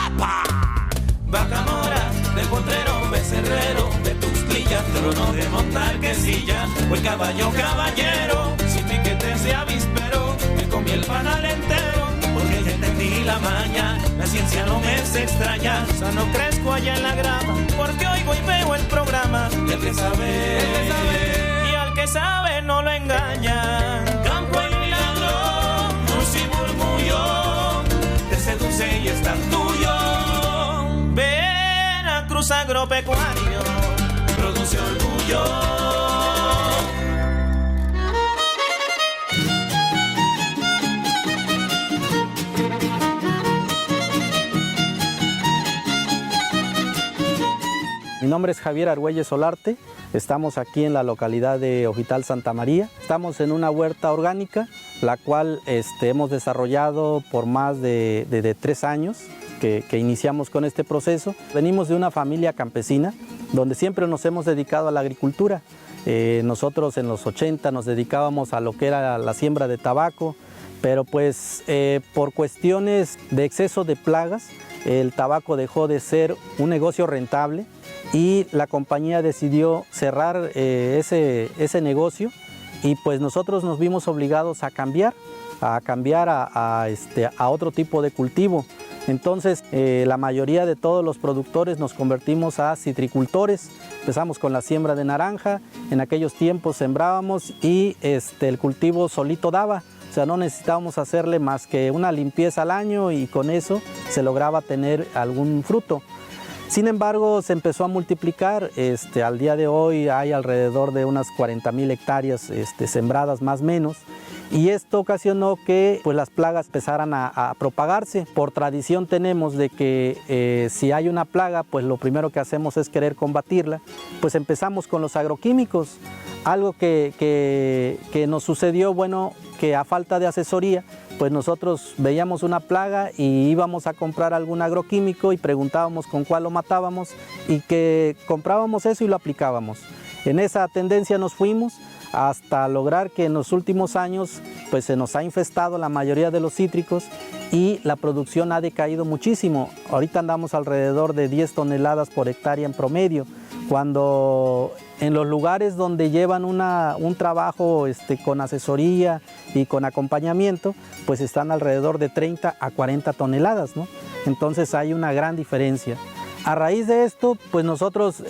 ¡Apa! Vaca mora, del potrero, becerrero, de Tuxtilla, trono de montar quesilla, o el caballo caballero, sin piquete se avispero, me comí el panal entero, porque ya entendí la maña, la ciencia no me es extraña, sano crezco allá en la grama, porque oigo y veo el programa, y el que sabe, y al que sabe no lo engañan. Campo y milagro, dulce y murmullo, te seduce y es tan tuyo. Veracruz agropecuario, produce orgullo. Mi nombre es Javier Argüelles Solarte, estamos aquí en la localidad de Ojital Santa María. Estamos en una huerta orgánica, la cual hemos desarrollado por más de 3 años que iniciamos con este proceso. Venimos de una familia campesina, donde siempre nos hemos dedicado a la agricultura. Nosotros en los 80 nos dedicábamos a lo que era la siembra de tabaco, pero pues por cuestiones de exceso de plagas, el tabaco dejó de ser un negocio rentable y la compañía decidió cerrar ese negocio, y pues nosotros nos vimos obligados a cambiar a otro tipo de cultivo. Entonces la mayoría de todos los productores nos convertimos a citricultores. Empezamos con la siembra de naranja, en aquellos tiempos sembrábamos y el cultivo solito daba. O sea, no necesitábamos hacerle más que una limpieza al año y con eso se lograba tener algún fruto. Sin embargo, se empezó a multiplicar. Al día de hoy hay alrededor de unas 40,000 hectáreas sembradas más o menos. Y esto ocasionó que pues, las plagas empezaran a propagarse. Por tradición tenemos de que si hay una plaga, pues lo primero que hacemos es querer combatirla. Pues empezamos con los agroquímicos. Algo que nos sucedió, bueno, que a falta de asesoría, pues nosotros veíamos una plaga y íbamos a comprar algún agroquímico y preguntábamos con cuál lo matábamos, y que comprábamos eso y lo aplicábamos. En esa tendencia nos fuimos hasta lograr que en los últimos años pues se nos ha infestado la mayoría de los cítricos y la producción ha decaído muchísimo. Ahorita andamos alrededor de 10 toneladas por hectárea en promedio, cuando en los lugares donde llevan un trabajo con asesoría y con acompañamiento, pues están alrededor de 30 a 40 toneladas, ¿no? Entonces hay una gran diferencia. A raíz de esto, pues nosotros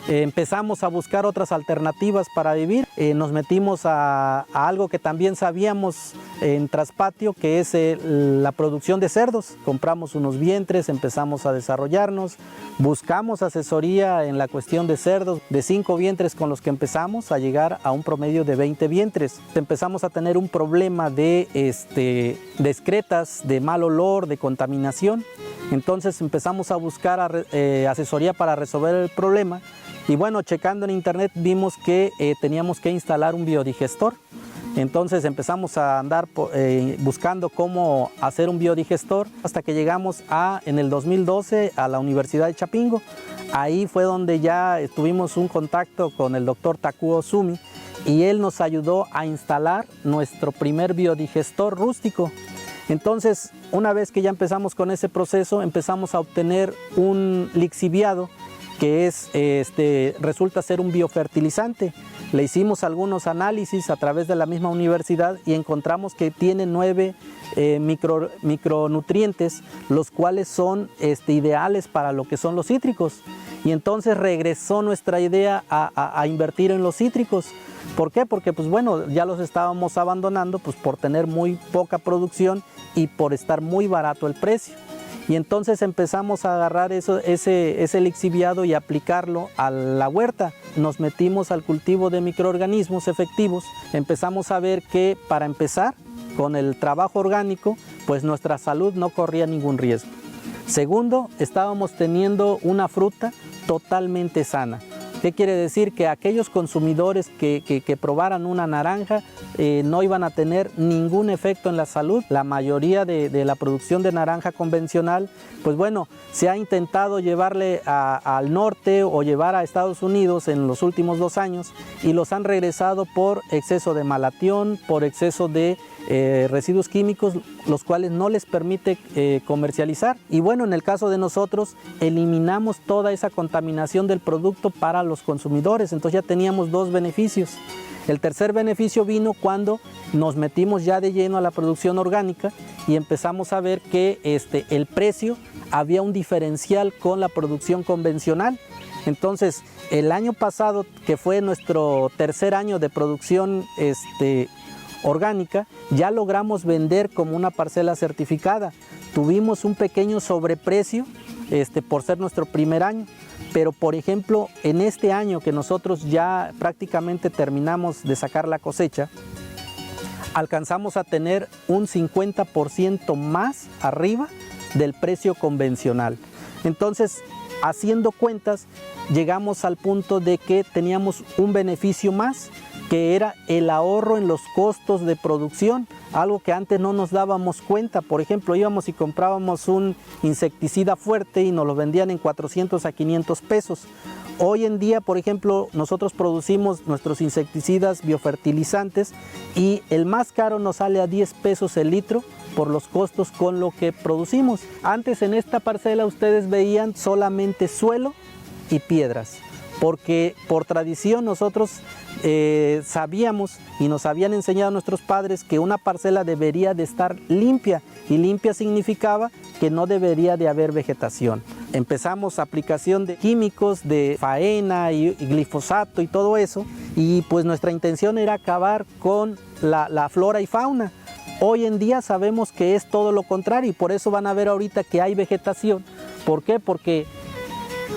empezamos a buscar otras alternativas para vivir. Nos metimos a algo que también sabíamos en traspatio, que es la producción de cerdos. Compramos unos vientres, empezamos a desarrollarnos, buscamos asesoría en la cuestión de cerdos, de 5 vientres con los que empezamos a llegar a un promedio de 20 vientres. Empezamos a tener un problema de excretas, de mal olor, de contaminación. Entonces empezamos a buscar asesoría para resolver el problema. Y bueno, checando en internet vimos que teníamos que instalar un biodigestor. Entonces empezamos a andar buscando cómo hacer un biodigestor, hasta que llegamos en el 2012 a la Universidad de Chapingo. Ahí fue donde ya tuvimos un contacto con el doctor Takuo Sumi, y él nos ayudó a instalar nuestro primer biodigestor rústico. Entonces, una vez que ya empezamos con ese proceso, empezamos a obtener un lixiviado, que resulta ser un biofertilizante. Le hicimos algunos análisis a través de la misma universidad y encontramos que tiene 9 micronutrientes, los cuales son ideales para lo que son los cítricos. Y entonces regresó nuestra idea a invertir en los cítricos. ¿Por qué? Porque pues bueno, ya los estábamos abandonando pues, por tener muy poca producción y por estar muy barato el precio. Y entonces empezamos a agarrar ese lixiviado y aplicarlo a la huerta. Nos metimos al cultivo de microorganismos efectivos. Empezamos a ver que para empezar con el trabajo orgánico, pues nuestra salud no corría ningún riesgo. Segundo, estábamos teniendo una fruta totalmente sana. ¿Qué quiere decir? Que aquellos consumidores que probaran una naranja no iban a tener ningún efecto en la salud. La mayoría de la producción de naranja convencional, pues bueno, se ha intentado llevarle al norte o llevar a Estados Unidos en los últimos 2 años y los han regresado por exceso de malatión, por exceso de residuos químicos, los cuales no les permite comercializar. Y bueno, en el caso de nosotros, eliminamos toda esa contaminación del producto para los consumidores, entonces ya teníamos 2 beneficios. El tercer beneficio vino cuando nos metimos ya de lleno a la producción orgánica y empezamos a ver que el precio había un diferencial con la producción convencional. Entonces, el año pasado, que fue nuestro tercer año de producción orgánica, ya logramos vender como una parcela certificada. Tuvimos un pequeño sobreprecio por ser nuestro primer año, pero por ejemplo en este año que nosotros ya prácticamente terminamos de sacar la cosecha, alcanzamos a tener un 50% más arriba del precio convencional. Entonces, haciendo cuentas, llegamos al punto de que teníamos un beneficio más, que era el ahorro en los costos de producción, algo que antes no nos dábamos cuenta. Por ejemplo, íbamos y comprábamos un insecticida fuerte y nos lo vendían en 400 a 500 pesos. Hoy en día, por ejemplo, nosotros producimos nuestros insecticidas biofertilizantes y el más caro nos sale a 10 pesos el litro por los costos con lo que producimos. Antes en esta parcela ustedes veían solamente suelo y piedras, porque por tradición nosotros sabíamos y nos habían enseñado nuestros padres que una parcela debería de estar limpia, y limpia significaba que no debería de haber vegetación. Empezamos aplicación de químicos, de faena y glifosato y todo eso, y pues nuestra intención era acabar con la flora y fauna. Hoy en día sabemos que es todo lo contrario y por eso van a ver ahorita que hay vegetación. ¿Por qué? Porque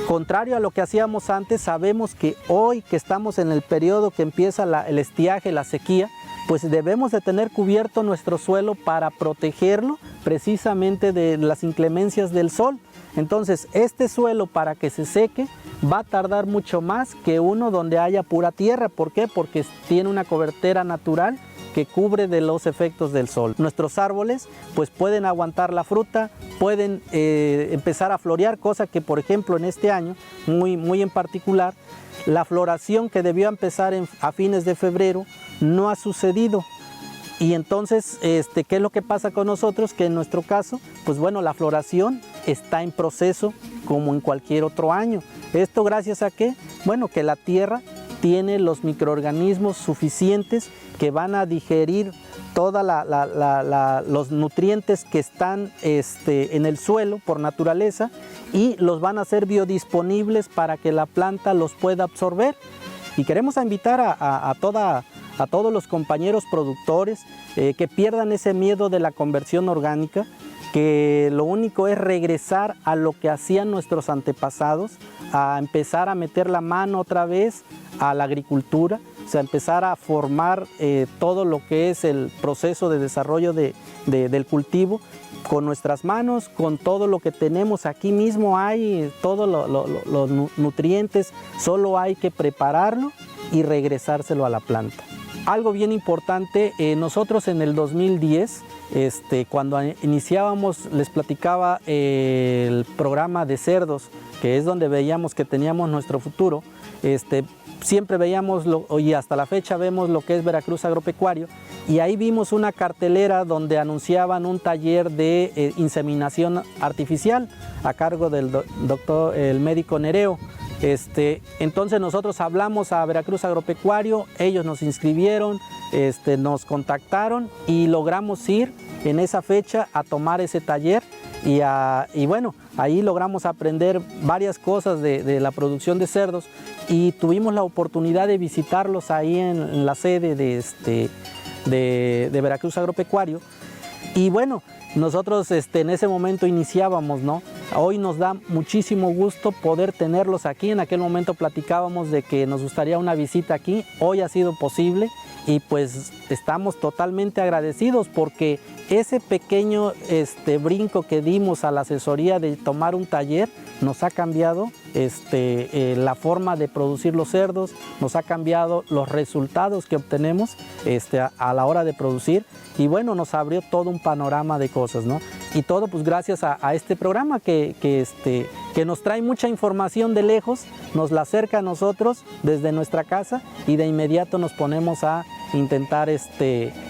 contrario a lo que hacíamos antes, sabemos que hoy que estamos en el periodo que empieza el estiaje, la sequía, pues debemos de tener cubierto nuestro suelo para protegerlo precisamente de las inclemencias del sol. Entonces, este suelo para que se seque va a tardar mucho más que uno donde haya pura tierra. ¿Por qué? Porque tiene una cobertura natural que cubre de los efectos del sol. Nuestros árboles pues pueden aguantar la fruta, pueden empezar a florear, cosa que por ejemplo en este año, muy en particular, la floración que debió empezar a fines de febrero no ha sucedido. Y entonces, ¿qué es lo que pasa con nosotros? Que en nuestro caso, pues bueno, la floración está en proceso como en cualquier otro año. ¿Esto gracias a qué? Bueno, que la tierra tiene los microorganismos suficientes que van a digerir todos los nutrientes que están en el suelo por naturaleza y los van a hacer biodisponibles para que la planta los pueda absorber. Y queremos invitar a todos los compañeros productores que pierdan ese miedo de la conversión orgánica, que lo único es regresar a lo que hacían nuestros antepasados, a empezar a meter la mano otra vez a la agricultura, o sea, empezar a formar todo lo que es el proceso de desarrollo del cultivo con nuestras manos, con todo lo que tenemos aquí mismo hay, todos los nutrientes, solo hay que prepararlo y regresárselo a la planta. Algo bien importante, nosotros en el 2010, cuando iniciábamos, les platicaba el programa de cerdos, que es donde veíamos que teníamos nuestro futuro, siempre veíamos, y hasta la fecha vemos lo que es Veracruz Agropecuario, y ahí vimos una cartelera donde anunciaban un taller de inseminación artificial a cargo del doctor, el médico Nereo. Entonces nosotros hablamos a Veracruz Agropecuario, ellos nos inscribieron, nos contactaron y logramos ir en esa fecha a tomar ese taller y bueno, ahí logramos aprender varias cosas de la producción de cerdos y tuvimos la oportunidad de visitarlos ahí en la sede de Veracruz Agropecuario. Y bueno, nosotros en ese momento iniciábamos, ¿no? Hoy nos da muchísimo gusto poder tenerlos aquí. En aquel momento platicábamos de que nos gustaría una visita aquí. Hoy ha sido posible y pues estamos totalmente agradecidos porque ese pequeño brinco que dimos a la asesoría de tomar un taller nos ha cambiado la forma de producir los cerdos, nos ha cambiado los resultados que obtenemos a la hora de producir, y bueno, nos abrió todo un panorama de cosas, ¿no? Y todo pues gracias a este programa que nos trae mucha información de lejos, nos la acerca a nosotros desde nuestra casa y de inmediato nos ponemos a intentar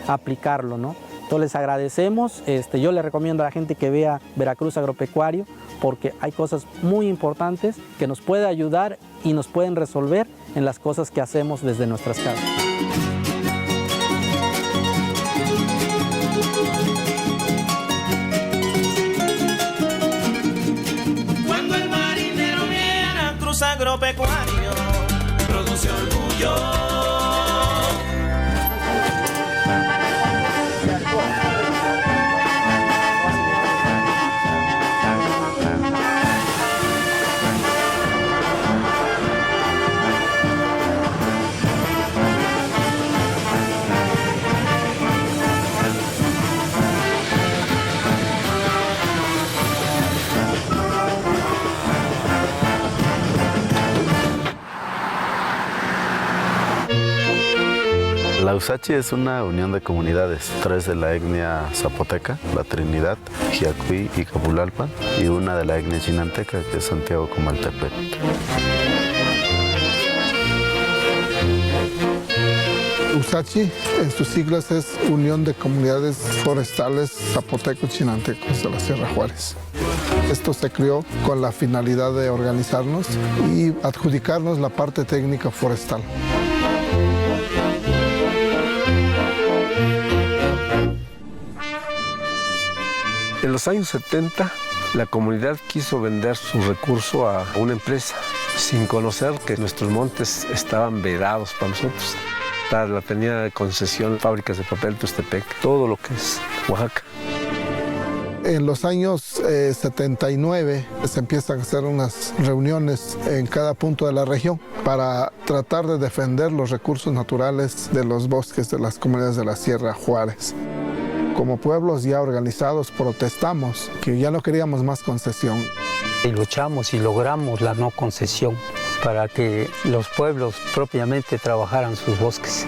aplicarlo, ¿no? Entonces les agradecemos, yo le recomiendo a la gente que vea Veracruz Agropecuario porque hay cosas muy importantes que nos pueden ayudar y nos pueden resolver en las cosas que hacemos desde nuestras casas. Cuando el marinero viene a Cruz Agropecuario, produce orgullo. La USACHI es una unión de comunidades, 3 de la etnia zapoteca, La Trinidad, Jiacuí y Capulalpan, y una de la etnia chinanteca, que es Santiago Comaltepec. USACHI, en sus siglas, es Unión de Comunidades Forestales Zapotecos Chinantecos de la Sierra Juárez. Esto se creó con la finalidad de organizarnos y adjudicarnos la parte técnica forestal. En los años 70, la comunidad quiso vender su recurso a una empresa, sin conocer que nuestros montes estaban vedados para nosotros. La tenía de concesión Fábricas de Papel Tuxtepec, todo lo que es Oaxaca. En los años 79 se empiezan a hacer unas reuniones en cada punto de la región para tratar de defender los recursos naturales de los bosques de las comunidades de la Sierra Juárez. Como pueblos ya organizados protestamos que ya no queríamos más concesión. Y luchamos y logramos la no concesión para que los pueblos propiamente trabajaran sus bosques.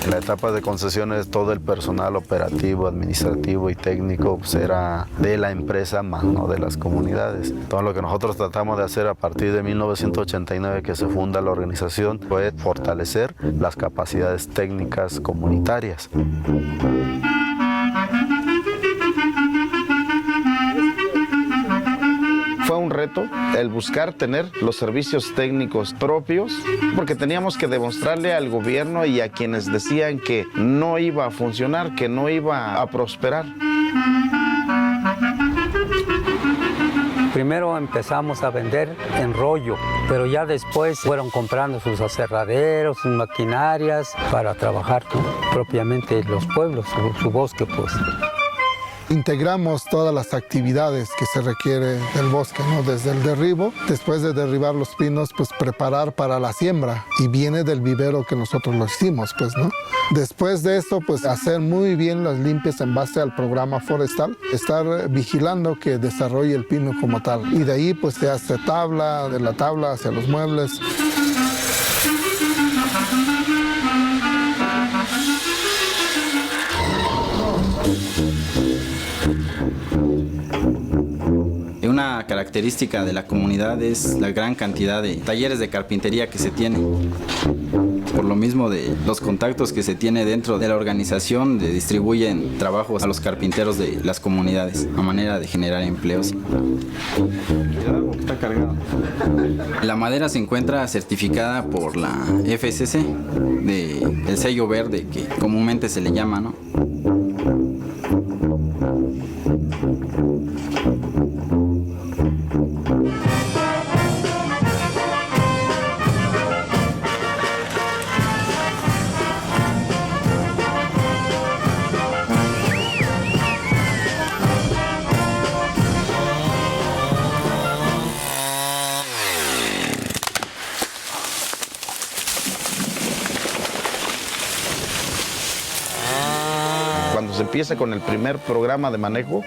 En la etapa de concesiones, todo el personal operativo, administrativo y técnico pues, era de la empresa más no de las comunidades. Todo lo que nosotros tratamos de hacer a partir de 1989 que se funda la organización fue fortalecer las capacidades técnicas comunitarias. Fue un reto el buscar tener los servicios técnicos propios, porque teníamos que demostrarle al gobierno y a quienes decían que no iba a funcionar, que no iba a prosperar. Primero empezamos a vender en rollo, pero ya después fueron comprando sus aserraderos, sus maquinarias para trabajar, ¿no? Propiamente los pueblos, su bosque, pues. Integramos todas las actividades que se requiere del bosque, ¿no? Desde el derribo, después de derribar los pinos, pues preparar para la siembra, y viene del vivero que nosotros lo hicimos, pues, ¿no? Después de esto, pues hacer muy bien las limpias en base al programa forestal, estar vigilando que desarrolle el pino como tal, y de ahí pues se hace tabla, de la tabla hacia los muebles. Una característica de la comunidad es la gran cantidad de talleres de carpintería que se tiene. Por lo mismo de los contactos que se tiene dentro de la organización, distribuyen trabajos a los carpinteros de las comunidades a manera de generar empleos. Está cargado. La madera se encuentra certificada por la FSC, el sello verde que comúnmente se le llama, ¿no? cuando se empieza con el primer programa de manejo,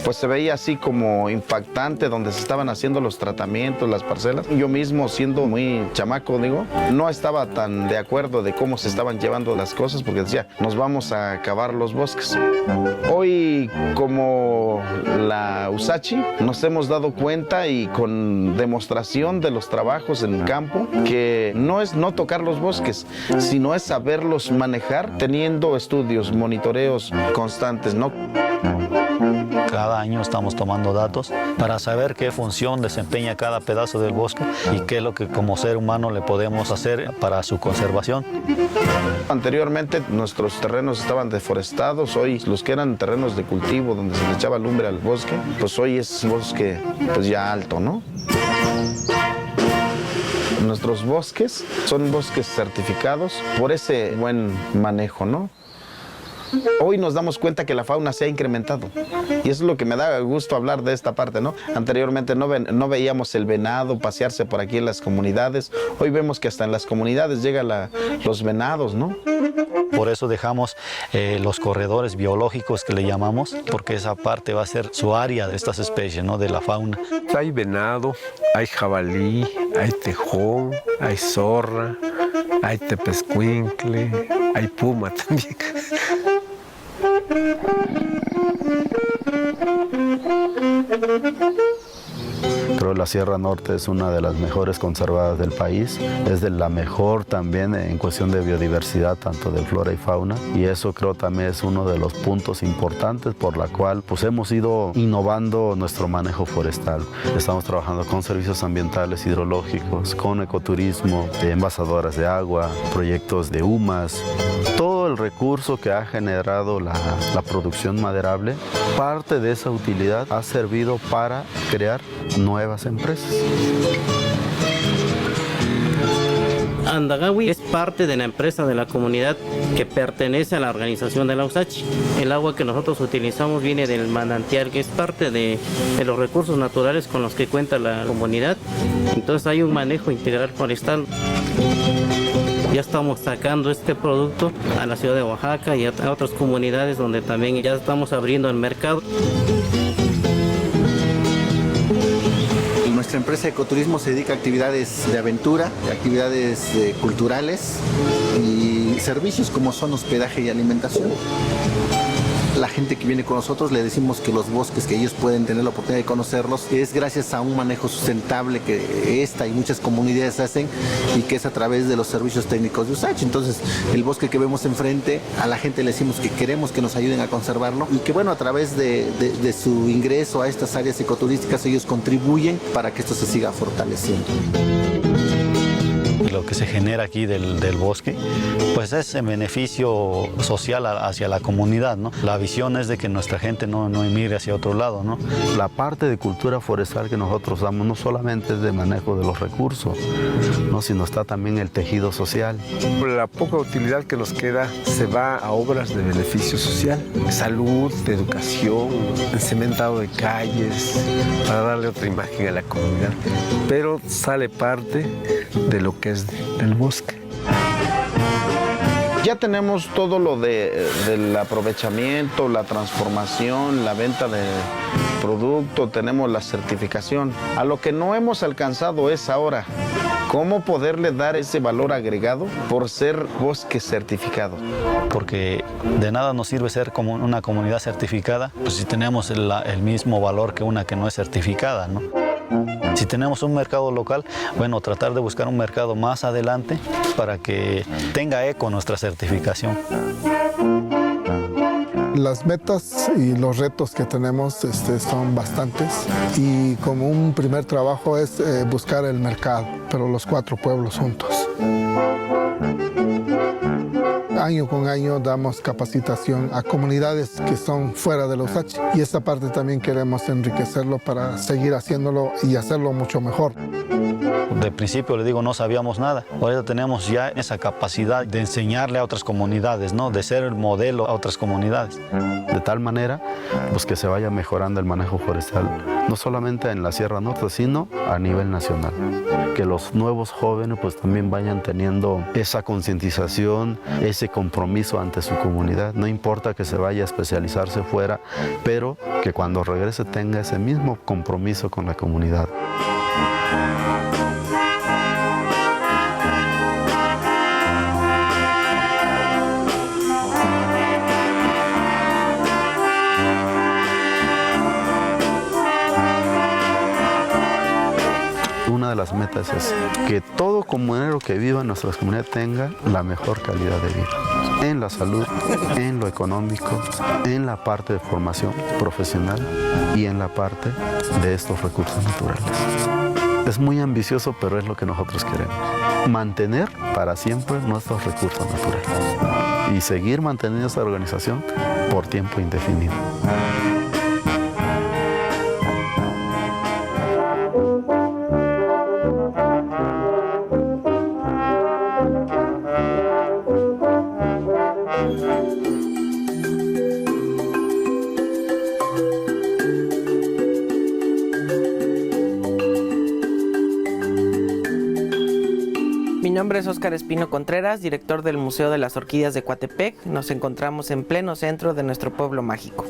pues se veía así como impactante donde se estaban haciendo los tratamientos, las parcelas. Yo mismo, siendo muy chamaco, digo, no estaba tan de acuerdo de cómo se estaban llevando las cosas porque decía, nos vamos a acabar los bosques. Hoy, como la USACHI, nos hemos dado cuenta y con demostración de los trabajos en campo, que no es no tocar los bosques, sino es saberlos manejar teniendo estudios, monitoreos constantes, ¿no? Cada año estamos tomando datos para saber qué función desempeña cada pedazo del bosque y qué es lo que como ser humano le podemos hacer para su conservación. Anteriormente nuestros terrenos estaban deforestados, hoy los que eran terrenos de cultivo donde se le echaba lumbre al bosque, pues hoy es bosque pues ya alto, ¿no? Nuestros bosques son bosques certificados por ese buen manejo, ¿no? Hoy nos damos cuenta que la fauna se ha incrementado y eso es lo que me da gusto hablar de esta parte, ¿no? Anteriormente no veíamos el venado pasearse por aquí en las comunidades, hoy vemos que hasta en las comunidades llegan los venados, ¿no? Por eso dejamos los corredores biológicos que le llamamos, porque esa parte va a ser su área de estas especies, ¿no? De la fauna. Hay venado, hay jabalí, hay tejón, hay zorra, hay tepezcuincle, hay puma también. Creo que la Sierra Norte es una de las mejores conservadas del país, es de la mejor también en cuestión de biodiversidad, tanto de flora y fauna, y eso creo también es uno de los puntos importantes por la cual pues hemos ido innovando nuestro manejo forestal. Estamos trabajando con servicios ambientales hidrológicos, con ecoturismo, envasadoras de agua, proyectos de humas, todo el recurso que ha generado la producción maderable, parte de esa utilidad ha servido para crear nuevas empresas. Andagawi es parte de la empresa de la comunidad que pertenece a la organización de la USACHI. El agua que nosotros utilizamos viene del manantial, que es parte de los recursos naturales con los que cuenta la comunidad. Entonces hay un manejo integral forestal. Ya estamos sacando este producto a la ciudad de Oaxaca y a otras comunidades donde también ya estamos abriendo el mercado. Nuestra empresa de ecoturismo se dedica a actividades de aventura, actividades culturales y servicios como son hospedaje y alimentación. La gente que viene con nosotros le decimos que los bosques que ellos pueden tener la oportunidad de conocerlos es gracias a un manejo sustentable que esta y muchas comunidades hacen y que es a través de los servicios técnicos de USACHI. Entonces, el bosque que vemos enfrente, a la gente le decimos que queremos que nos ayuden a conservarlo y que bueno, a través de su ingreso a estas áreas ecoturísticas ellos contribuyen para que esto se siga fortaleciendo. Lo que se genera aquí del bosque, pues es en beneficio social hacia la comunidad, ¿no? La visión es de que nuestra gente no emigre hacia otro lado, ¿no? La parte de cultura forestal que nosotros damos no solamente es de manejo de los recursos, ¿no? Sino está también el tejido social. La poca utilidad que nos queda se va a obras de beneficio social, salud, de educación, encementado de calles, para darle otra imagen a la comunidad. Pero sale parte de lo que es del bosque. Ya tenemos todo lo del aprovechamiento, la transformación, la venta de producto, tenemos la certificación. A lo que no hemos alcanzado es ahora cómo poderle dar ese valor agregado por ser bosque certificado. Porque de nada nos sirve ser como una comunidad certificada, pues si tenemos el mismo valor que una que no es certificada, ¿no? Si tenemos un mercado local, bueno, tratar de buscar un mercado más adelante para que tenga eco nuestra certificación. Las metas y los retos que tenemos son bastantes y como un primer trabajo es buscar el mercado, pero los 4 pueblos juntos. Año con año damos capacitación a comunidades que son fuera de la USACHI y esta parte también queremos enriquecerlo para seguir haciéndolo y hacerlo mucho mejor. de principio, le digo, no sabíamos nada. Ahorita tenemos ya esa capacidad de enseñarle a otras comunidades, ¿no? De ser el modelo a otras comunidades. De tal manera pues, que se vaya mejorando el manejo forestal, no solamente en la Sierra Norte, sino a nivel nacional. Que los nuevos jóvenes pues, también vayan teniendo esa concientización, ese compromiso ante su comunidad. No importa que se vaya a especializarse fuera, pero que cuando regrese tenga ese mismo compromiso con la comunidad. Una de las metas es que todo comunero que viva en nuestras comunidades tenga la mejor calidad de vida, en la salud, en lo económico, en la parte de formación profesional y en la parte de estos recursos naturales. Es muy ambicioso, pero es lo que nosotros queremos. Mantener para siempre nuestros recursos naturales y seguir manteniendo esta organización por tiempo indefinido. Mi nombre es Óscar Espino Contreras, director del Museo de las Orquídeas de Coatepec. Nos encontramos en pleno centro de nuestro pueblo mágico.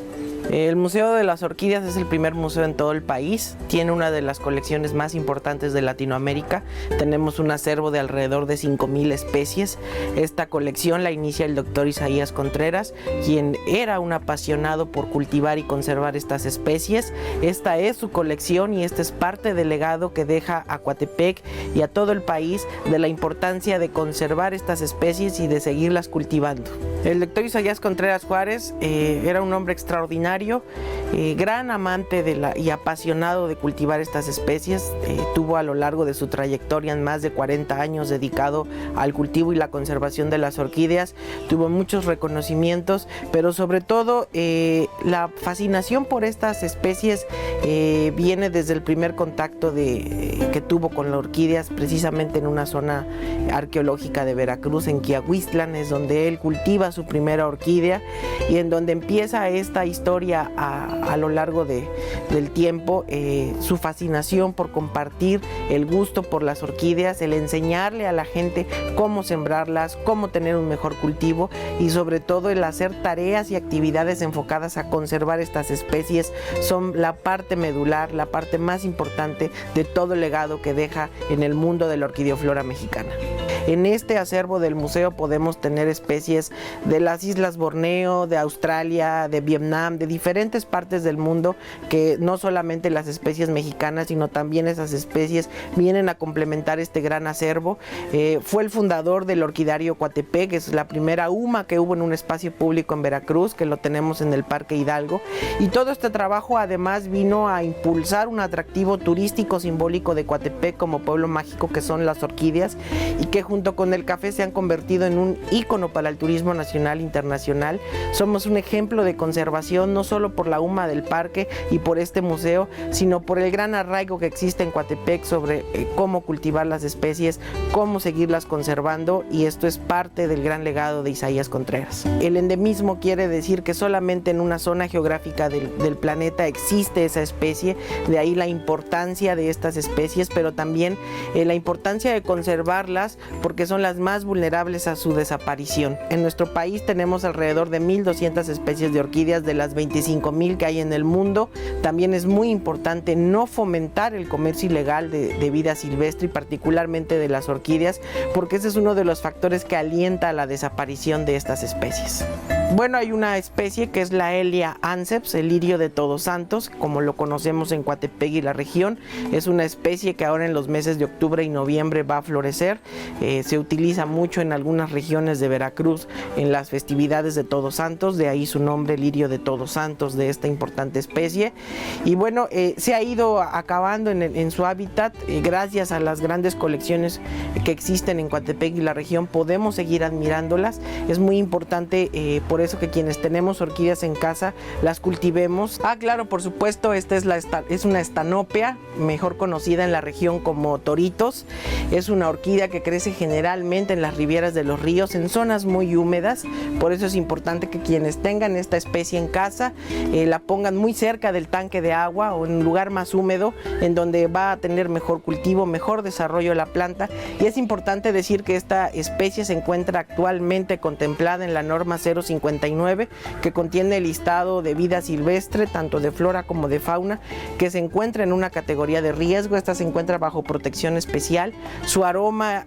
El Museo de las Orquídeas es el primer museo en todo el país, tiene una de las colecciones más importantes de Latinoamérica, tenemos un acervo de alrededor de 5,000 especies. Esta colección la inicia el doctor Isaías Contreras, quien era un apasionado por cultivar y conservar estas especies. Esta es su colección y este es parte del legado que deja a Coatepec y a todo el país de la importancia de conservar estas especies y de seguirlas cultivando. El doctor Isaías Contreras Juárez era un hombre extraordinario, gran amante y apasionado de cultivar estas especies. Tuvo a lo largo de su trayectoria más de 40 años dedicado al cultivo y la conservación de las orquídeas. Tuvo muchos reconocimientos, pero sobre todo la fascinación por estas especies viene desde el primer contacto que tuvo con las orquídeas, precisamente en una zona arqueológica de Veracruz, en Quiahuistlan, es donde él cultiva su primera orquídea y en donde empieza esta historia a lo largo del tiempo, su fascinación por compartir el gusto por las orquídeas, el enseñarle a la gente cómo sembrarlas, cómo tener un mejor cultivo y sobre todo el hacer tareas y actividades enfocadas a conservar estas especies son la parte medular, la parte más importante de todo el legado que deja en el mundo de la orquideoflora mexicana. En este acervo del museo podemos tener especies de las Islas Borneo, de Australia, de Vietnam, de diferentes partes del mundo, que no solamente las especies mexicanas, sino también esas especies vienen a complementar este gran acervo. Fue el fundador del Orquidario Coatepec, que es la primera UMA que hubo en un espacio público en Veracruz, que lo tenemos en el Parque Hidalgo. Y todo este trabajo además vino a impulsar un atractivo turístico simbólico de Coatepec como pueblo mágico, que son las orquídeas, y que junto con el café se han convertido en un ícono para el turismo nacional e internacional. Somos un ejemplo de conservación no solo por la UMA del parque y por este museo, sino por el gran arraigo que existe en Coatepec sobre cómo cultivar las especies, cómo seguirlas conservando, y esto es parte del gran legado de Isaías Contreras. El endemismo quiere decir que solamente en una zona geográfica del planeta existe esa especie, de ahí la importancia de estas especies, pero también la importancia de conservarlas porque son las más vulnerables a su desaparición. En nuestro país tenemos alrededor de 1,200 especies de orquídeas de las 25,000 que hay en el mundo. También es muy importante no fomentar el comercio ilegal de vida silvestre y particularmente de las orquídeas, porque ese es uno de los factores que alienta a la desaparición de estas especies. Bueno, hay una especie que es la Helea anceps, el lirio de Todos Santos, como lo conocemos en Coatepec y la región. Es una especie que ahora en los meses de octubre y noviembre va a florecer. se utiliza mucho en algunas regiones de Veracruz en las festividades de Todos Santos, de ahí su nombre, lirio de Todos Santos, de esta importante especie. Y bueno, se ha ido acabando en su hábitat gracias a las grandes colecciones que existen en Coatepec y la región. Podemos seguir admirándolas. Es muy importante por eso que quienes tenemos orquídeas en casa las cultivemos. Claro, por supuesto, esta es una estanopea, mejor conocida en la región como toritos. Es una orquídea que crece generalmente en las ribieras de los ríos, en zonas muy húmedas. Por eso es importante que quienes tengan esta especie en casa la pongan muy cerca del tanque de agua o en un lugar más húmedo, en donde va a tener mejor cultivo, mejor desarrollo de la planta. Y es importante decir que esta especie se encuentra actualmente contemplada en la norma 059, que contiene el listado de vida silvestre, tanto de flora como de fauna, que se encuentra en una categoría de riesgo. Esta se encuentra bajo protección especial. Su aroma,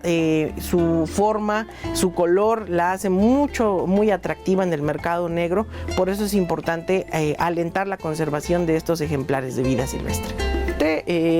su forma, su color la hace muy atractiva en el mercado negro. Por eso es importante alentar la conservación de estos ejemplares de vida silvestre.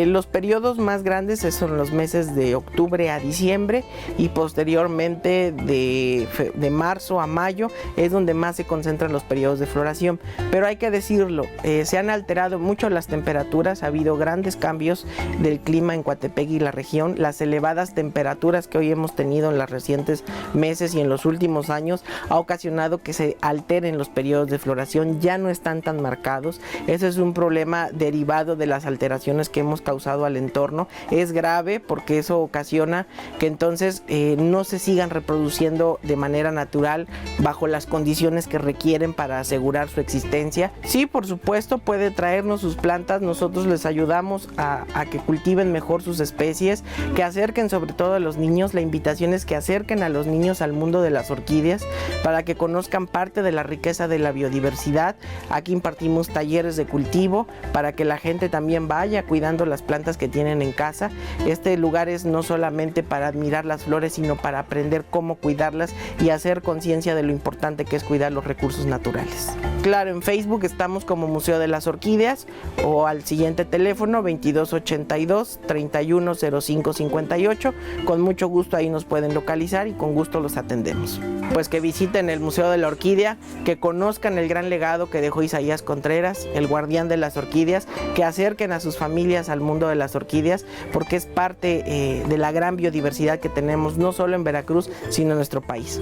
Los periodos más grandes son los meses de octubre a diciembre y posteriormente de marzo a mayo es donde más se concentran los periodos de floración. Pero hay que decirlo, se han alterado mucho las temperaturas, ha habido grandes cambios del clima en Coatepec y la región. Las elevadas temperaturas que hoy hemos tenido en los recientes meses y en los últimos años ha ocasionado que se alteren los periodos de floración, ya no están tan marcados. Ese es un problema derivado de las alteraciones que hemos causado al entorno. Es grave porque eso ocasiona que entonces no se sigan reproduciendo de manera natural bajo las condiciones que requieren para asegurar su existencia. Sí, por supuesto, puede traernos sus plantas, nosotros les ayudamos a que cultiven mejor sus especies, que acerquen sobre todo a los niños. La invitación es que acerquen a los niños al mundo de las orquídeas para que conozcan parte de la riqueza de la biodiversidad. Aquí impartimos talleres de cultivo para que la gente también vaya cuidando las plantas que tienen en casa. Este lugar es no solamente para admirar las flores, sino para aprender cómo cuidarlas y hacer conciencia de lo importante que es cuidar los recursos naturales. Claro, en Facebook estamos como Museo de las Orquídeas o al siguiente teléfono 2282 310558. Con mucho gusto ahí nos pueden localizar y con gusto los atendemos. Pues que visiten el Museo de la Orquídea, que conozcan el gran legado que dejó Isaías Contreras, el guardián de las orquídeas, que acerquen a sus familias al mundo de las orquídeas, porque es parte de la gran biodiversidad que tenemos no solo en Veracruz, sino en nuestro país.